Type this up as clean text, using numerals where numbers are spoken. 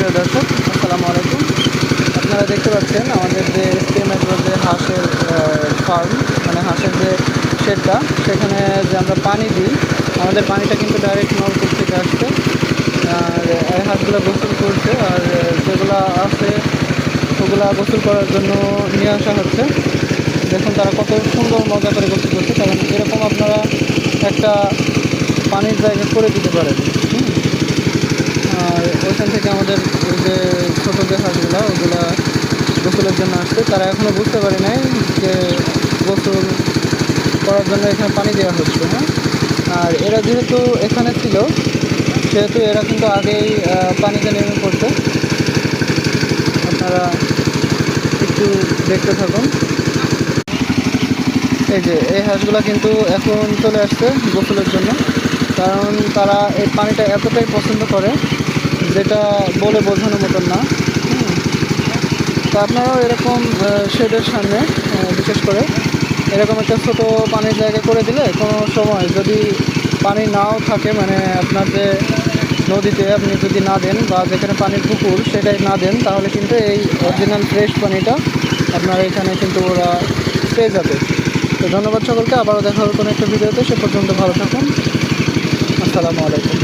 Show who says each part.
Speaker 1: সুপ্রিয় দর্শক, আসসালামু আলাইকুম। আপনারা দেখতে পাচ্ছেন আমাদের যে এসকে মেট্রোর যে হাঁসের ফার্ম, মানে হাঁসের যে শেডটা, সেখানে যে আমরা পানি দিই, আমাদের পানিটা কিন্তু ডাইরেক্ট নলকূপ থেকে আসছে। আর এই হাঁসগুলো গোসল করছে, আর যেগুলো আছে ওগুলা গোসল করার জন্য নিয়ে আসা হচ্ছে। দেখুন তারা কত সুন্দর মজা করে গোসল করছে, কারণ এরকম আপনারা একটা পানির জায়গা করে দিতে পারেন। আর ওইখান থেকে আমাদের যে ছোটো যে হাঁসগুলো ওগুলা গোসলের জন্য আসছে, তারা এখনও বুঝতে পারে নাই যে গোসল করার জন্য এখানে পানি দেওয়া হচ্ছে। হ্যাঁ, আর এরা যেহেতু এখানে ছিল সেহেতু এরা কিন্তু আগেই পানিতে নেমে পড়ছে। আপনারা একটু দেখতে থাকুন। এই যে এই হাঁসগুলা কিন্তু এখন চলে আসছে গোসলের জন্য, কারণ তারা এই পানিটা এতটাই পছন্দ করে যেটা বলে বোঝানোর মতন না। তো আপনারাও এরকম শেডের সামনে বিশেষ করে এরকম একটা ছোটো পানির জায়গা করে দিলে কোনো সময় যদি পানি নাও থাকে, মানে আপনার যে নদীতে আপনি যদি না দেন বা যেখানে পানির পুকুর সেটাই না দেন, তাহলে কিন্তু এই অরিজিনাল ফ্রেশ পানিটা আপনার এখানে কিন্তু ওরা পেয়ে যাবে। তো ধন্যবাদ সকলকে, আবারও দেখা হবে কোনো একটা ভিডিওতে। সে পর্যন্ত ভালো থাকুন। আসসালামু আলাইকুম।